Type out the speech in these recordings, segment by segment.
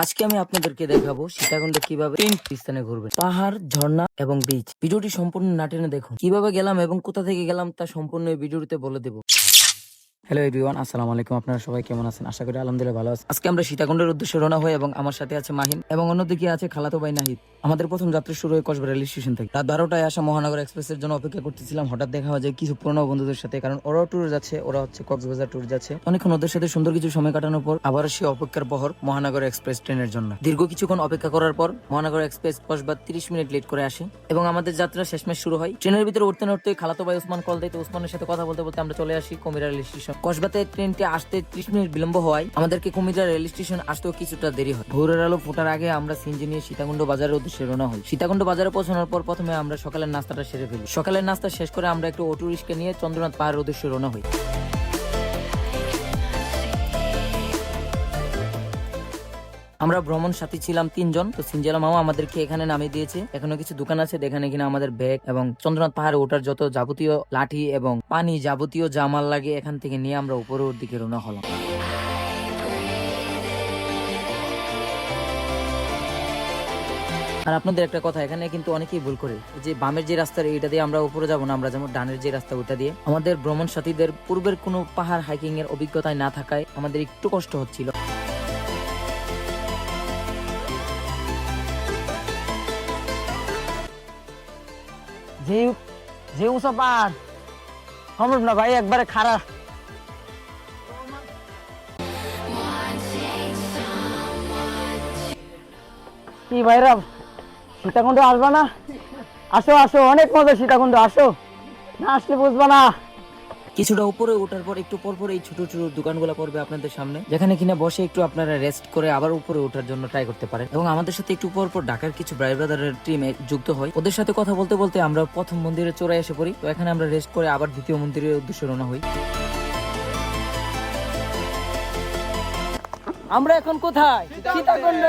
আজকে আমি আপনাদেরকে দেখাবো সীতাকুণ্ডে কিভাবে 3টি স্থানে ঘুরবেন, পাহাড়, ঝর্ণা এবং বিচ। ভিডিওটি সম্পূর্ণ না টেনে দেখুন। কিভাবে গেলাম এবং কোথা থেকে গেলাম তা সম্পূর্ণ এই ভিডিওতে বলে দেবো। হ্যালো এভরিওয়ান, আসসালামু আলাইকুম। আপনারা সবাই কেমন আছেন? আশা করি আলহামদুলিল্লাহ ভালো আছেন। আজকে আমরা সীতাকুণ্ডের উদ্দেশ্যে রওনা হই এবং আমার সাথে আছে মাহিন এবং অন্যদিকে আছে খালাতো ভাই নাহিদ। আমাদের প্রথম যাত্রা শুরু হয় কসবা রেল স্টেশন থেকে। রাত 12টায় আসা মহানগর এক্সপ্রেসের জন্য অপেক্ষা করতেছিলাম। হঠাৎ দেখা হয় যে কিছু পুরনো বন্ধুদের সাথে, কারণ ওরাও ট্যুর যাচ্ছে, ওরা হচ্ছে কক্সবাজার ট্যুর যাচ্ছে। অনেকক্ষণ ওদের সাথে সুন্দর কিছু সময় কাটানোর পর আবার সে অপেক্ষার বহর মহানগর এক্সপ্রেস ট্রেনের জন্য। দীর্ঘ কিছুক্ষণ অপেক্ষা করার পর মহানগর এক্সপ্রেস কসবা 30 মিনিট লেট করে আসে এবং আমাদের যাত্রা শেষমেশ শুরু হয়। ট্রেনের ভিতরে উঠতে না উঠতে খালাতো ভাই ওসমান কল দিতে, ওসমানের সাথে কথা বলতে বলতে আমরা চলে আসি কুমিরা রেল স্টেশন। কসবাতে ট্রেনটি আসতে 30 মিনিট বিলম্ব হওয়ায় আমাদেরকে কুমিরা রেল স্টেশন আসতেও কিছুটা দেরি হয়। ভোরের আলো ফোটার আগে আমরা সিএনজি নিয়ে সীতাকুণ্ড বাজারের উদ্দেশ্যে রওনা হই। সীতাকুণ্ড বাজারে পৌঁছানোর পর প্রথমে আমরা সকালের নাস্তাটা সেরে ফেলি। সকালের নাস্তা শেষ করে আমরা একটু অটো রিক্সা নিয়ে চন্দ্রনাথ পাহাড়ের উদ্দেশ্যে রওনা হই। আমরা ভ্রমণ সাথী ছিলাম 3 জন। তো সিনজেলা মামা আমাদেরকে এখানে নামিয়ে দিয়েছে। এখনো কিছু দোকান আছে, যেখানে কিনা আমাদের ব্যাগ এবং চন্দ্রনাথ পাহাড়ে ওঠার যত যাবতীয় লাঠি এবং পানি, যাবতীয় জামাল লাগে এখান থেকে নিয়ে আমরা উপরের দিকে রওনা হলাম। আর আপনাদের একটা কথা, এখানে কিন্তু অনেকেই ভুল করে, যে বামের যে রাস্তা এটা দিয়ে আমরা উপরে যাব না, আমরা যেমন ডানের যে রাস্তা ওটা দিয়ে। আমাদের ভ্রমণ সাথীদের পূর্বের কোনো পাহাড় হাইকিং এর অভিজ্ঞতায় না থাকায় আমাদের একটু কষ্ট হচ্ছিল। যে যে উঁচা পাহাড় সম্ভব না ভাই, একবারে খারাপ। কি ভাইরা, সীতাকুণ্ড আসবা না? আসো আসো, অনেক মজা সীতাকুণ্ড, আসো, না আসলে বুঝবা না। কিছুটা উপরে ওঠার পর একটু পর পর এই ছোট ছোট দোকানগুলো পড়বে আপনাদের সামনে, যেখানে কিনা বসে একটু আপনারা রেস্ট করে আবার উপরে ওঠার জন্য ট্রাই করতে পারেন। এবং আমাদের সাথে একটু পর পর ঢাকার কিছু ভাই ব্রাদারের টিমে যুক্ত হয়। ওদের সাথে কথা বলতে বলতে আমরা প্রথম মন্দিরে চড়াই এসে পড়ি। তো এখানে আমরা রেস্ট করে আবার দ্বিতীয় মন্দিরের উদ্দেশ্যে রওনা হই। আমরা এখন কোথায়? সীতাকুণ্ড।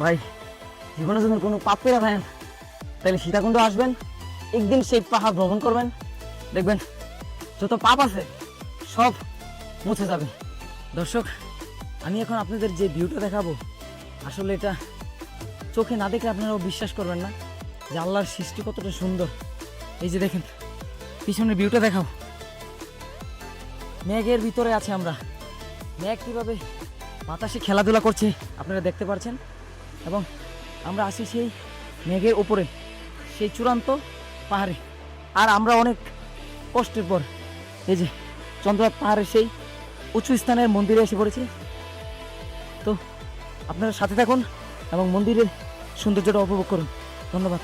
ভাই, জীবনে যখন কোনো পাপ পেয়ে থাকেন তাহলে সীতাকুণ্ড আসবেন, একদিন সেই পাহাড় ভ্রমণ করবেন, দেখবেন যত পাপ আছে সব মুছে যাবে। দর্শক, আমি এখন আপনাদের যে ভিউটা দেখাবো, আসলে এটা চোখে না দেখলে আপনারাও বিশ্বাস করবেন না যে আল্লাহর সৃষ্টি কতটা সুন্দর। এই যে দেখেন পিছনের ভিউটা দেখাও, মেঘের ভিতরে আছে আমরা। মেঘ কিভাবে বাতাসে খেলাধুলা করছে আপনারা দেখতে পাচ্ছেন, এবং আমরা আছি সেই মেঘের উপরে, সেই চূড়ান্ত পাহাড়ে। আর আমরা অনেক কষ্টের পর এই যে চন্দ্রনাথ পাহাড়ের সেই উঁচু স্থানের মন্দিরে এসে পড়েছি। তো আপনারা সাথে থাকুন এবং মন্দিরের সৌন্দর্যটা উপভোগ করুন। ধন্যবাদ।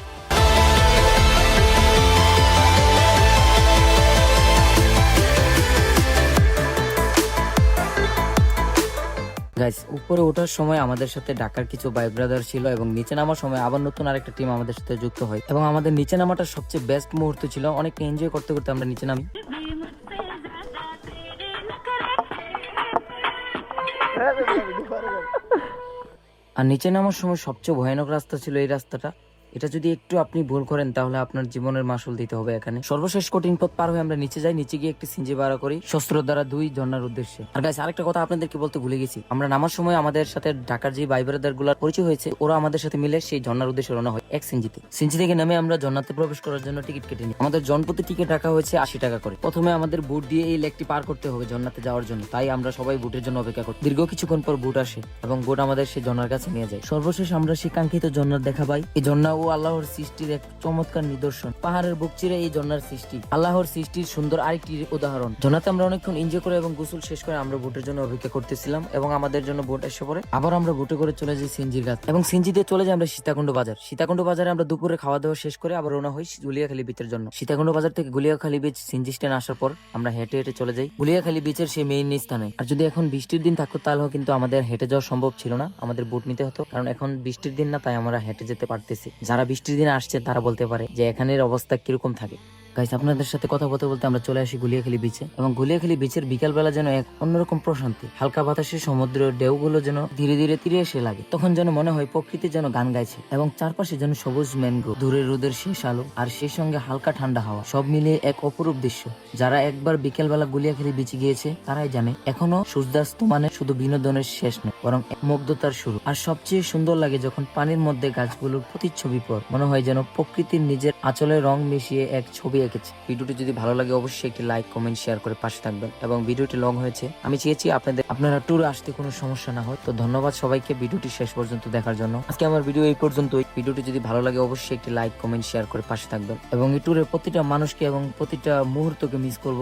গাইস, উপরে ওঠার সময় আমাদের সাথে ঢাকার কিছু ভাই ব্রাদার ছিল এবং নিচে নামার সময় আবার নতুন আরেকটা টিম আমাদের সাথে যুক্ত হয়। এবং আমাদের নিচে নামাটা সবচেয়ে বেস্ট মুহূর্ত ছিল। অনেক এনজয় করতে করতে আমরা নিচে নামি। আর নিচে নামার সময় সবচেয়ে ভয়ানক রাস্তা ছিল এই রাস্তাটা। এটা যদি একটু আপনি ভুল করেন তাহলে আপনার জীবনের মাসুল দিতে হবে এখানে। সর্বশেষ কঠিন পথ পার হয়ে আমরা নিচে যাই। নিচে গিয়ে একটি সিনজি ভাড়া করি শস্ত্র দ্বারা 2 ঝর্ণার উদ্দেশ্যে। আর গাইস, আরেকটা কথা আপনাদেরকে বলতে ভুলে গেছি, আমরা নামার সময় আমাদের সাথে ঢাকার যে ভাই ব্রাদার গুলার পরিচয় হয়েছে, ওরা আমাদের সাথে মিলে সেই ঝর্ণার উদ্দেশ্যে রওনা হয় এক সিনজিতে। সিনজি থেকে নেমে আমরা ঝর্ণাতে প্রবেশ করার জন্য টিকিট কেটে নিই। আমাদের জনপ্রতি টিকিট রাখা হয়েছে 80 টাকা করে। প্রথমে আমাদের বুট দিয়ে এই লেকটি পার করতে হবে ঝর্ণাতে যাওয়ার জন্য, তাই আমরা সবাই বুটের জন্য অপেক্ষা করি। দীর্ঘ কিছুক্ষণ পর বুট আসে এবং বুট আমাদের সেই ঝর্ণার কাছে নিয়ে যায়। সর্বশেষ আমরা সেই কাঙ্ক্ষিত ঝর্ণার দেখা পাই। এই ঝর্ণা ও আল্লাহর সৃষ্টির এক চমৎকার নিদর্শন। পাহাড়ের বুক চিরে এই ঝর্ণার সৃষ্টি আল্লাহর সৃষ্টির সুন্দর আরেকটি উদাহরণ। ঝর্ণাতে আমরা অনেকক্ষণ এনজয় করে এবং গোসল শেষ করে আমরা বুটের জন্য অপেক্ষা করতেছিলাম এবং আমাদের জন্য বুট এসে পড়ে। আবার আমরা বুটে করে চলে যাই সিনজির কাছে এবং সিনজিতে চলে যাই আমরা সীতাকুণ্ড বাজার। সীতাকুণ্ড বাজারে আমরা দুপুরে খাওয়া দাওয়া শেষ করে আবার রওনা হই গুলিয়াখালী বিচের জন্য। সীতাকুণ্ড বাজার থেকে গুলিয়াখালী বিচ সিনজি স্ট্যান্ড আসার পর আমরা হেঁটে হেঁটে চলে যাই গুলিয়াখালী বিচের সেই মেইন স্থানে। আর যদি এখন বৃষ্টির দিন থাকতো তাহলেও কিন্তু আমাদের হেঁটে যাওয়া সম্ভব ছিল না, আমাদের বুট নিতে হতো, কারণ এখন বৃষ্টির দিন না, তাই আমরা হেঁটে যেতে পারতেছি। যারা বৃষ্টির দিনে আসছে তারা বলতে পারে যে এখানের অবস্থা কিরকম থাকে। গাইস আপনাদের সাথে কথা বলতে বলতে আমরা চলে আসি গুলিয়াখালী বিচে, এবং গুলিয়াখালী বিচের বিকালবেলা যেন এক অন্যরকম প্রশান্তি। হালকা বাতাসে সমুদ্রের ঢেউগুলো যেন ধীরে ধীরে তীরে এসে লাগে। তখন যেন মনে হয় প্রকৃতি যেন গান গাইছে, এবং চারপাশে যেন সবুজ ম্যানগ্রোভ, দূরের রোদের শেষ আলো, আর সেই সঙ্গে হালকা ঠান্ডা হাওয়া, সব মিলিয়ে এক অপরূপ দৃশ্য। যারা একবার বিকেলবেলা গুলিয়াখালী বিচে গিয়েছে তারাই জানে এখনো সূর্যাস্ত মানে শুধু বিনোদনের শেষ নয়, বরং এক মুগ্ধতার শুরু। আর সবচেয়ে সুন্দর লাগে যখন পানির মধ্যে গাছগুলোর প্রতিচ্ছবি পর মনে হয় যেন প্রকৃতির নিজের আঁচলে রং মিশিয়ে এক ছবি এঁকেছে। ভিডিওটি যদি ভালো লাগে অবশ্যই একটি লাইক, কমেন্ট, শেয়ার করে পাশে থাকবেন। এবং ভিডিওটি লং হয়েছে, আমি চেয়েছি আপনারা ট্যুরে আসতে কোনো সমস্যা না হয়। তো ধন্যবাদ সবাইকে ভিডিওটি শেষ পর্যন্ত দেখার জন্য। আজকে আমার ভিডিও এই পর্যন্তই। ভিডিওটি যদি ভালো লাগে অবশ্যই একটি লাইক, কমেন্ট, শেয়ার করে পাশে থাকবেন। এবং এই ট্যুরের প্রতিটা মানুষকে এবং প্রতিটা মুহূর্তকে মিস করব।